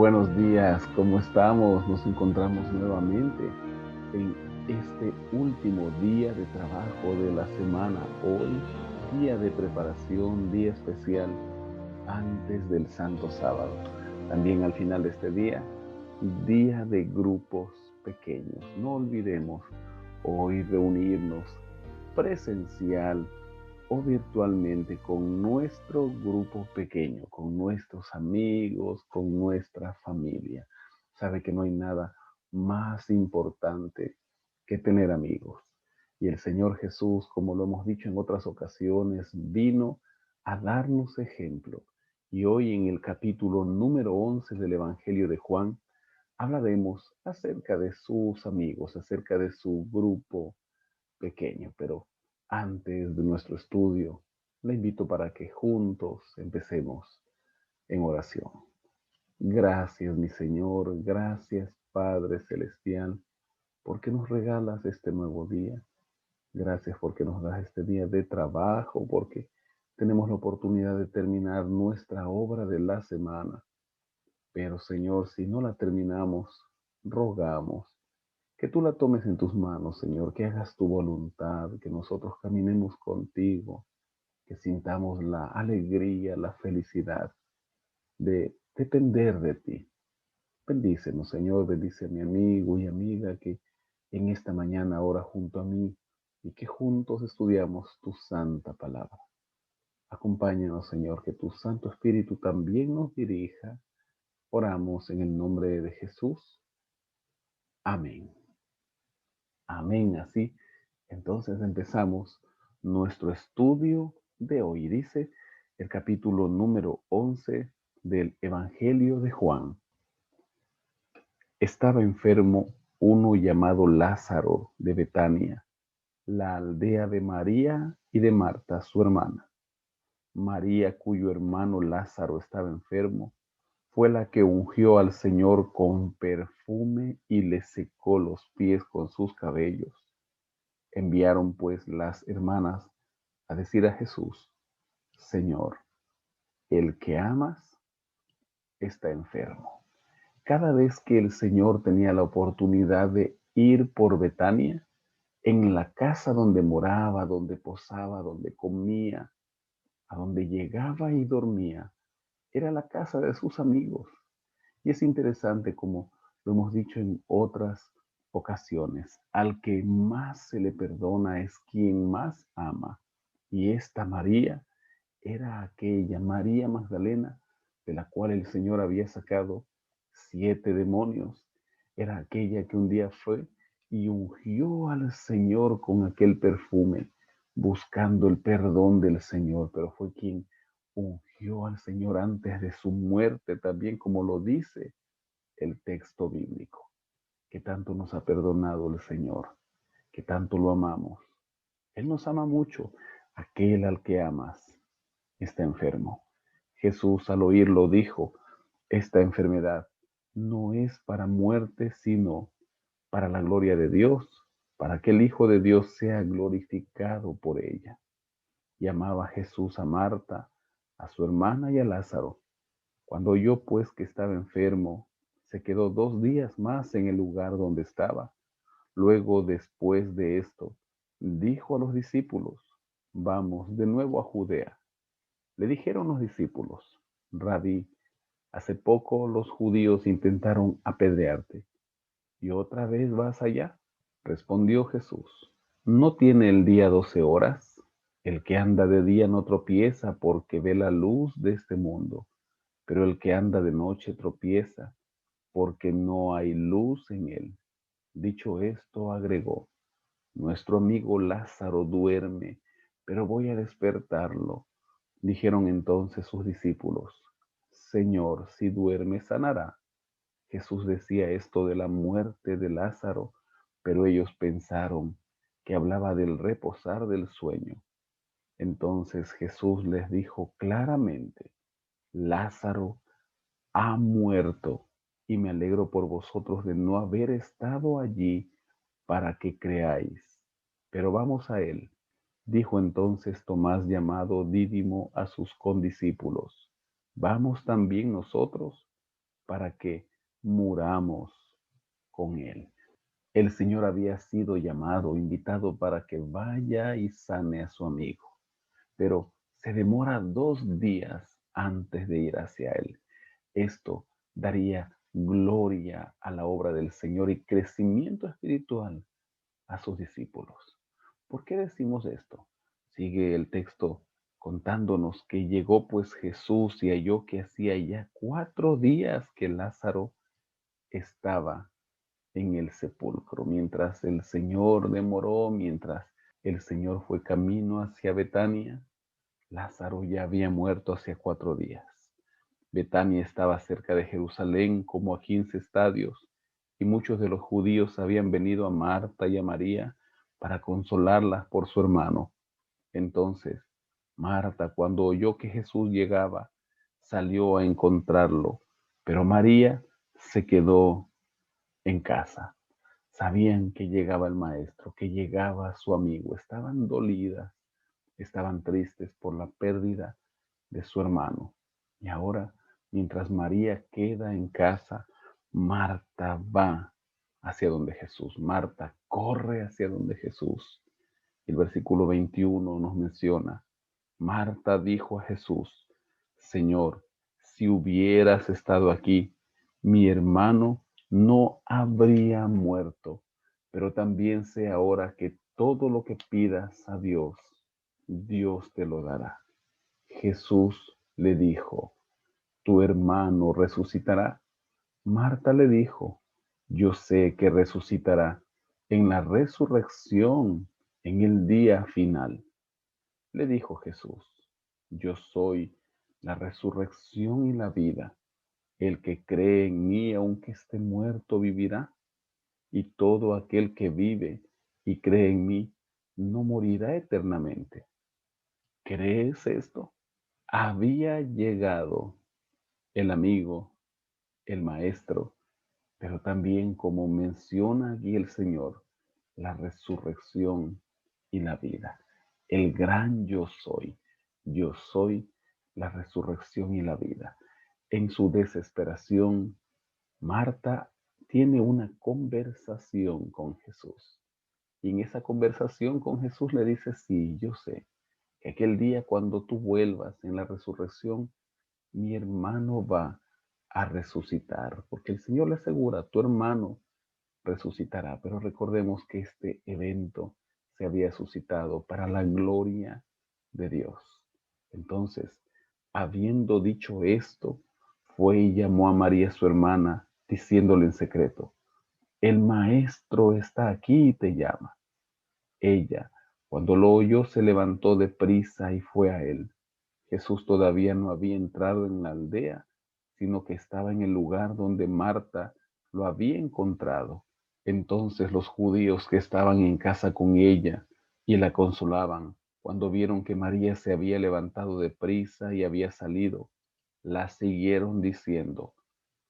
buenos días, ¿cómo estamos? Nos encontramos nuevamente en este último día de trabajo de la semana. Hoy, día de preparación, día especial antes del Santo Sábado. También al final de este día de grupos pequeños. No olvidemos hoy reunirnos presencial o virtualmente con nuestro grupo pequeño, con nuestros amigos, con nuestra familia. Sabe que no hay nada más importante que tener amigos. Y el Señor Jesús, como lo hemos dicho en otras ocasiones, vino a darnos ejemplo. Y hoy en el capítulo número 11 del Evangelio de Juan, hablaremos acerca de sus amigos, acerca de su grupo pequeño. Pero antes de nuestro estudio, le invito para que juntos empecemos en oración. Gracias, mi Señor, gracias, Padre Celestial, porque nos regalas este nuevo día. Gracias porque nos das este día de trabajo, porque tenemos la oportunidad de terminar nuestra obra de la semana. Pero, Señor, si no la terminamos, rogamos que tú la tomes en tus manos, Señor, que hagas tu voluntad, que nosotros caminemos contigo, que sintamos la alegría, la felicidad de depender de ti. Bendícenos, Señor, bendice a mi amigo y amiga que en esta mañana ora junto a mí y que juntos estudiamos tu santa palabra. Acompáñanos, Señor, que tu Santo Espíritu también nos dirija. Oramos en el nombre de Jesús. Amén. Amén. Así, entonces empezamos nuestro estudio de hoy. Dice el capítulo número 11 del Evangelio de Juan. Estaba enfermo uno llamado Lázaro de Betania, la aldea de María y de Marta, su hermana. María, cuyo hermano Lázaro estaba enfermo, fue la que ungió al Señor con perfume y le secó los pies con sus cabellos. Enviaron pues las hermanas a decir a Jesús: Señor, el que amas está enfermo. Cada vez que el Señor tenía la oportunidad de ir por Betania, en la casa donde moraba, donde posaba, donde comía, a donde llegaba y dormía, era la casa de sus amigos. Y es interesante, como lo hemos dicho en otras ocasiones, al que más se le perdona es quien más ama. Y esta María era aquella María Magdalena de la cual el Señor había sacado 7 demonios. Era aquella que un día fue y ungió al Señor con aquel perfume, buscando el perdón del Señor, pero fue quien ungió al Señor antes de su muerte, también como lo dice el texto bíblico. Que tanto nos ha perdonado el Señor, que tanto lo amamos. Él nos ama mucho. Aquel al que amas está enfermo. Jesús al oírlo dijo: esta enfermedad no es para muerte, sino para la gloria de Dios, para que el Hijo de Dios sea glorificado por ella. Y amaba Jesús a Marta, a su hermana y a Lázaro. Cuando oyó pues que estaba enfermo, se quedó 2 días más en el lugar donde estaba. Luego, después de esto, dijo a los discípulos: vamos de nuevo a Judea. Le dijeron los discípulos: Rabí, hace poco los judíos intentaron apedrearte, ¿y otra vez vas allá? Respondió Jesús: ¿no tiene el día 12 horas? El que anda de día no tropieza porque ve la luz de este mundo, pero el que anda de noche tropieza porque no hay luz en él. Dicho esto, agregó: nuestro amigo Lázaro duerme, pero voy a despertarlo. Dijeron entonces sus discípulos: Señor, si duerme, sanará. Jesús decía esto de la muerte de Lázaro, pero ellos pensaron que hablaba del reposar del sueño. Entonces Jesús les dijo claramente: Lázaro ha muerto, y me alegro por vosotros de no haber estado allí para que creáis. Pero vamos a él. Dijo entonces Tomás, llamado Dídimo, a sus condiscípulos: ¿vamos también nosotros? para que muramos con Él. El Señor había sido llamado, invitado para que vaya y sane a su amigo, pero se demora 2 días antes de ir hacia Él. Esto daría gloria a la obra del Señor y crecimiento espiritual a sus discípulos. ¿Por qué decimos esto? Sigue el texto contándonos que llegó pues Jesús y halló que hacía ya 4 días que Lázaro estaba en el sepulcro. Mientras el Señor demoró, mientras el Señor fue camino hacia Betania, Lázaro ya había muerto hacía 4 días. Betania estaba cerca de Jerusalén como a 15 estadios, y muchos de los judíos habían venido a Marta y a María para consolarlas por su hermano. Entonces, Marta, cuando oyó que Jesús llegaba, salió a encontrarlo, pero María se quedó en casa. Sabían que llegaba el maestro, que llegaba su amigo. Estaban dolidas, estaban tristes por la pérdida de su hermano. Y ahora, mientras María queda en casa, Marta va hacia donde Jesús. Marta corre hacia donde Jesús. El versículo 21 nos menciona, Marta dijo a Jesús, Señor, si hubieras estado aquí, mi hermano no habría muerto, pero también sé ahora que todo lo que pidas a Dios, Dios te lo dará. Jesús le dijo, tu hermano resucitará. Marta le dijo, yo sé que resucitará en la resurrección, en el día final. Le dijo Jesús, yo soy la resurrección y la vida. El que cree en mí, aunque esté muerto, vivirá. Y todo aquel que vive y cree en mí, no morirá eternamente. ¿Crees esto? Había llegado el amigo, el maestro, pero también, como menciona aquí el Señor, la resurrección y la vida. El gran yo soy. Yo soy la resurrección y la vida. En su desesperación, Marta tiene una conversación con Jesús. Y en esa conversación con Jesús le dice, sí, yo sé que aquel día cuando tú vuelvas en la resurrección, mi hermano va a resucitar, porque el Señor le asegura, tu hermano resucitará. Pero recordemos que este evento se había suscitado para la gloria de Dios. Entonces, habiendo dicho esto, fue y llamó a María su hermana, diciéndole en secreto, el maestro está aquí y te llama. Ella, cuando lo oyó, se levantó de prisa y fue a él. Jesús todavía no había entrado en la aldea, sino que estaba en el lugar donde Marta lo había encontrado. Entonces los judíos que estaban en casa con ella y la consolaban, cuando vieron que María se había levantado de prisa y había salido, la siguieron diciendo,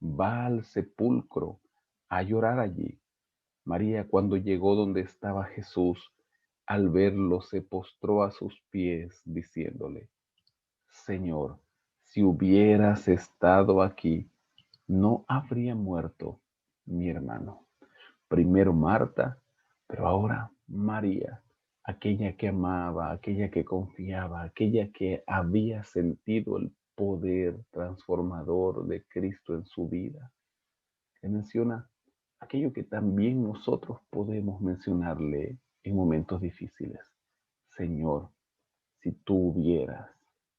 va al sepulcro a llorar allí. María, cuando llegó donde estaba Jesús, al verlo se postró a sus pies, diciéndole, Señor, si hubieras estado aquí, no habría muerto mi hermano. Primero Marta, pero ahora María, aquella que amaba, aquella que confiaba, aquella que había sentido el poder transformador de Cristo en su vida. Que menciona aquello que también nosotros podemos mencionarle en momentos difíciles. Señor, si tú hubieras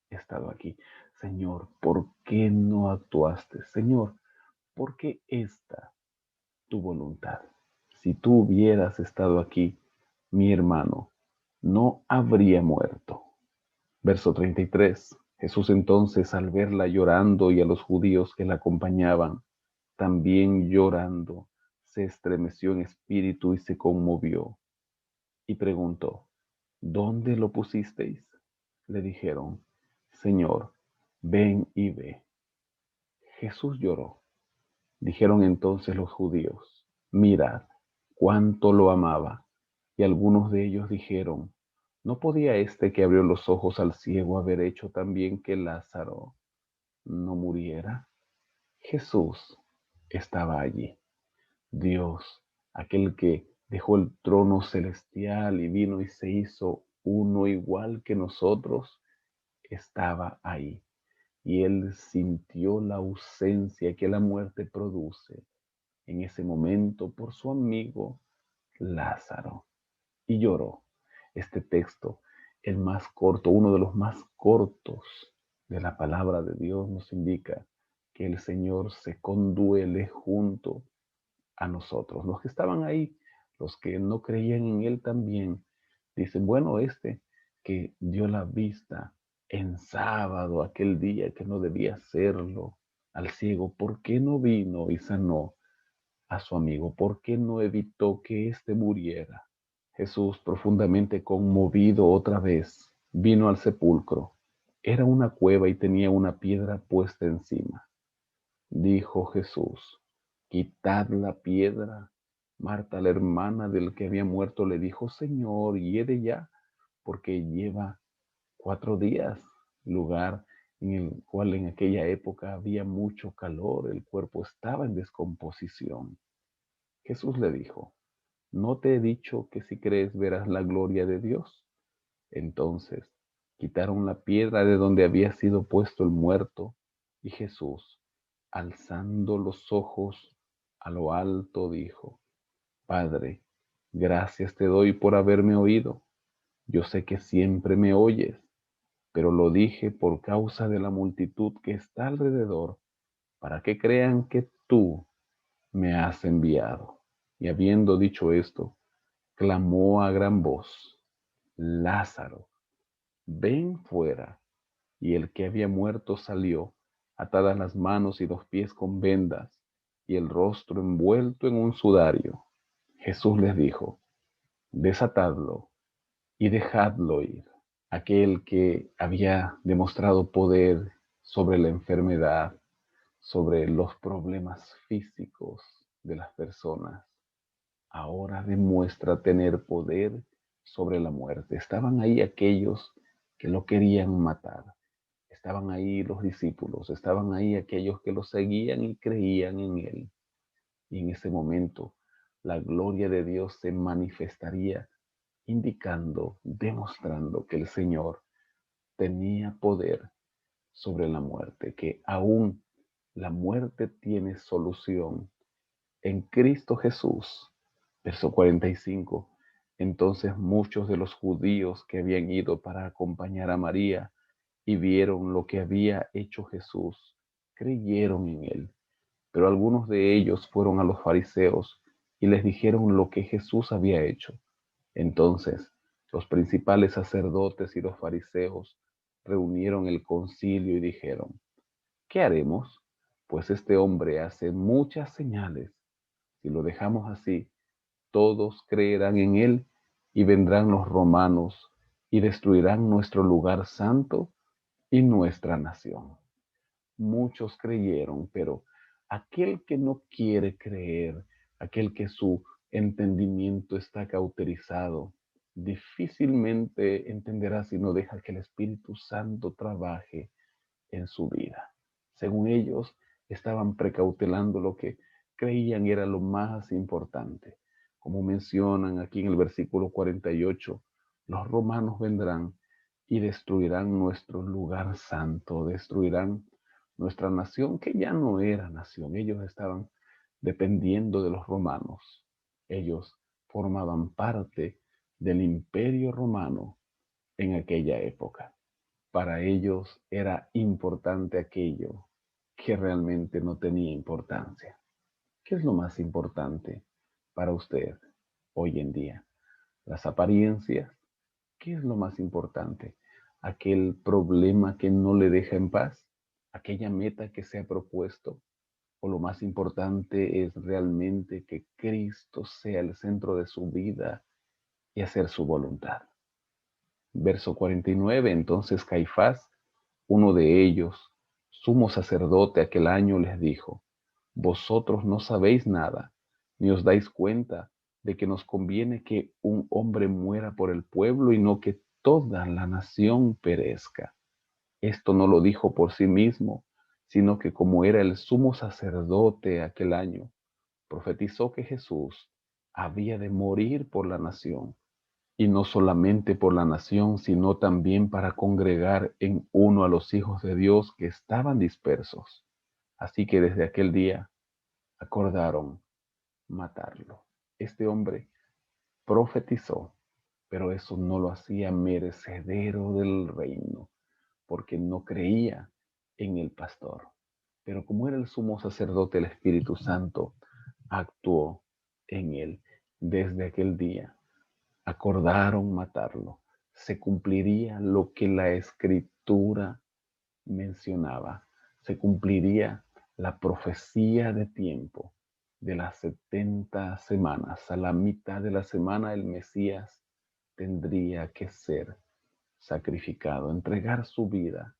estado aquí. Señor, ¿por qué no actuaste? Señor, ¿por qué esta tu voluntad? Si tú hubieras estado aquí, mi hermano no habría muerto. Verso 33. Jesús entonces, al verla llorando y a los judíos que la acompañaban, también llorando, se estremeció en espíritu y se conmovió y preguntó, ¿dónde lo pusisteis? Le dijeron, Señor, ven y ve. Jesús lloró. Dijeron entonces los judíos, mirad cuánto lo amaba. Y algunos de ellos dijeron, ¿no podía este que abrió los ojos al ciego haber hecho también que Lázaro no muriera? Jesús estaba allí. Dios, aquel que dejó el trono celestial y vino y se hizo uno igual que nosotros, estaba ahí. Y él sintió la ausencia que la muerte produce en ese momento por su amigo Lázaro y lloró. Este texto, el más corto, uno de los más cortos de la palabra de Dios, nos indica que el Señor se conduele junto a nosotros. Los que estaban ahí, los que no creían en Él también, dicen, bueno, este que dio la vista en sábado, aquel día que no debía hacerlo, al ciego, ¿por qué no vino y sanó a su amigo? ¿Por qué no evitó que éste muriera? Jesús, profundamente conmovido otra vez, vino al sepulcro. Era una cueva y tenía una piedra puesta encima. Dijo Jesús, quitad la piedra. Marta, la hermana del que había muerto, le dijo, Señor, hiede ya, porque lleva 4 días, lugar en el cual en aquella época había mucho calor, el cuerpo estaba en descomposición. Jesús le dijo, ¿no te he dicho que si crees verás la gloria de Dios? Entonces quitaron la piedra de donde había sido puesto el muerto, y Jesús, alzando los ojos a lo alto, dijo, Padre, gracias te doy por haberme oído. Yo sé que siempre me oyes, pero lo dije por causa de la multitud que está alrededor, para que crean que tú me has enviado. Y habiendo dicho esto, clamó a gran voz, Lázaro, ven fuera. Y el que había muerto salió, atadas las manos y los pies con vendas, y el rostro envuelto en un sudario. Jesús les dijo, desatadlo y dejadlo ir. Aquel que había demostrado poder sobre la enfermedad, sobre los problemas físicos de las personas, ahora demuestra tener poder sobre la muerte. Estaban ahí aquellos que lo querían matar. Estaban ahí los discípulos, estaban ahí aquellos que lo seguían y creían en él. Y en ese momento la gloria de Dios se manifestaría, indicando, demostrando que el Señor tenía poder sobre la muerte, que aún la muerte tiene solución en Cristo Jesús. Verso 45. Entonces muchos de los judíos que habían ido para acompañar a María y vieron lo que había hecho Jesús, creyeron en él. Pero algunos de ellos fueron a los fariseos y les dijeron lo que Jesús había hecho. Entonces los principales sacerdotes y los fariseos reunieron el concilio y dijeron, ¿qué haremos? Pues este hombre hace muchas señales. Si lo dejamos así, todos creerán en él y vendrán los romanos y destruirán nuestro lugar santo y nuestra nación. Muchos creyeron, pero aquel que no quiere creer, aquel que su entendimiento está cauterizado, difícilmente entenderá si no deja que el Espíritu Santo trabaje en su vida. Según ellos, estaban precautelando lo que creían era lo más importante. Como mencionan aquí en el versículo 48, los romanos vendrán y destruirán nuestro lugar santo, destruirán nuestra nación, que ya no era nación. Ellos estaban dependiendo de los romanos. Ellos formaban parte del imperio romano en aquella época. Para ellos era importante aquello que realmente no tenía importancia. ¿Qué es lo más importante para usted hoy en día? ¿Las apariencias? ¿Qué es lo más importante? ¿Aquel problema que no le deja en paz? ¿Aquella meta que se ha propuesto? ¿O lo más importante es realmente que Cristo sea el centro de su vida y hacer su voluntad? Verso 49. Entonces Caifás, uno de ellos, sumo sacerdote aquel año, les dijo, vosotros no sabéis nada, ni os dais cuenta de que nos conviene que un hombre muera por el pueblo y no que toda la nación perezca. Esto no lo dijo por sí mismo, sino que como era el sumo sacerdote aquel año, profetizó que Jesús había de morir por la nación, y no solamente por la nación, sino también para congregar en uno a los hijos de Dios que estaban dispersos. Así que desde aquel día acordaron matarlo. Este hombre profetizó, pero eso no lo hacía merecedero del reino, porque no creía en el pastor. Pero como era el sumo sacerdote, el Espíritu Santo actuó en él. Desde aquel día acordaron matarlo. Se cumpliría lo que la Escritura mencionaba. Se cumpliría la profecía de tiempo de las 70 semanas. A la mitad de la semana el Mesías tendría que ser sacrificado, entregar su vida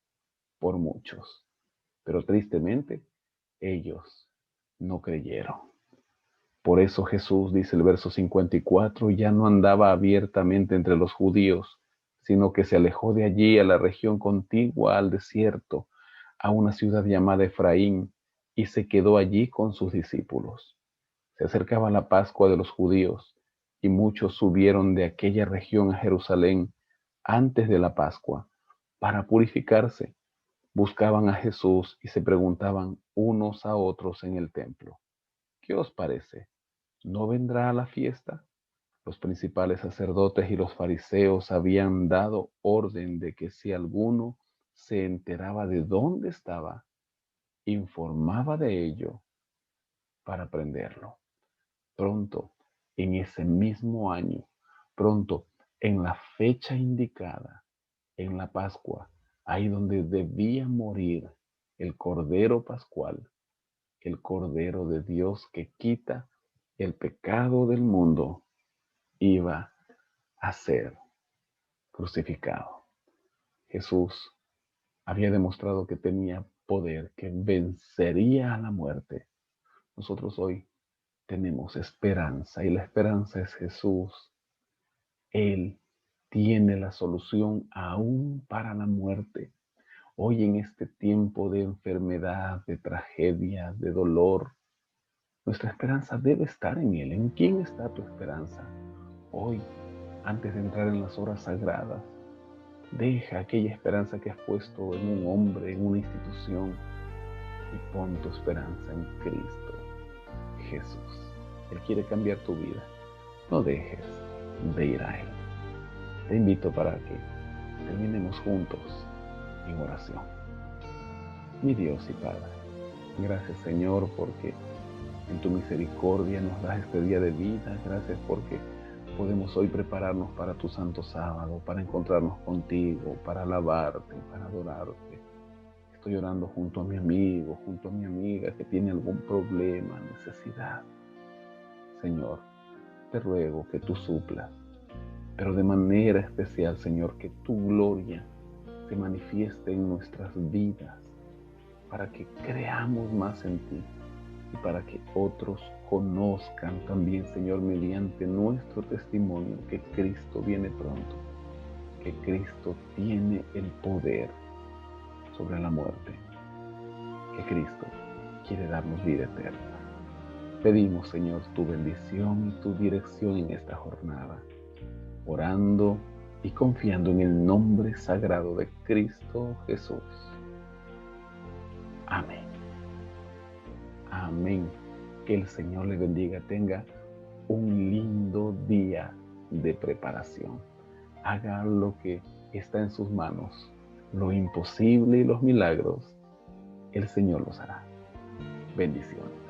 por muchos. Pero tristemente, ellos no creyeron. Por eso Jesús, dice el verso 54, ya no andaba abiertamente entre los judíos, sino que se alejó de allí a la región contigua al desierto, a una ciudad llamada Efraín, y se quedó allí con sus discípulos. Se acercaba la Pascua de los judíos, y muchos subieron de aquella región a Jerusalén antes de la Pascua para purificarse. Buscaban a Jesús y se preguntaban unos a otros en el templo: ¿qué os parece? ¿No vendrá a la fiesta? Los principales sacerdotes y los fariseos habían dado orden de que si alguno se enteraba de dónde estaba, informaba de ello para prenderlo. Pronto, en ese mismo año, pronto, en la fecha indicada, en la Pascua, ahí donde debía morir el Cordero Pascual, el Cordero de Dios que quita el pecado del mundo, iba a ser crucificado. Jesús había demostrado que tenía poder, que vencería a la muerte. Nosotros hoy tenemos esperanza y la esperanza es Jesús. Él tiene la solución aún para la muerte. Hoy en este tiempo de enfermedad, de tragedia, de dolor, nuestra esperanza debe estar en Él. ¿En quién está tu esperanza? Hoy, antes de entrar en las horas sagradas, deja aquella esperanza que has puesto en un hombre, en una institución, y pon tu esperanza en Cristo Jesús. Él quiere cambiar tu vida. No dejes de ir a Él. Te invito para que terminemos juntos en oración. Mi Dios y Padre, gracias Señor porque en tu misericordia nos das este día de vida. Gracias porque podemos hoy prepararnos para tu santo sábado, para encontrarnos contigo, para alabarte, para adorarte. Estoy orando junto a mi amigo, junto a mi amiga que tiene algún problema, necesidad. Señor, te ruego que tú suplas, pero de manera especial, Señor, que tu gloria se manifieste en nuestras vidas para que creamos más en ti y para que otros conozcan también, Señor, mediante nuestro testimonio, que Cristo viene pronto, que Cristo tiene el poder sobre la muerte, que Cristo quiere darnos vida eterna. Pedimos, Señor, tu bendición y tu dirección en esta jornada, orando y confiando en el nombre sagrado de Cristo Jesús. Amén. Amén. Que el Señor le bendiga. Tenga un lindo día de preparación. Haga lo que está en sus manos. Lo imposible y los milagros, el Señor los hará. Bendiciones.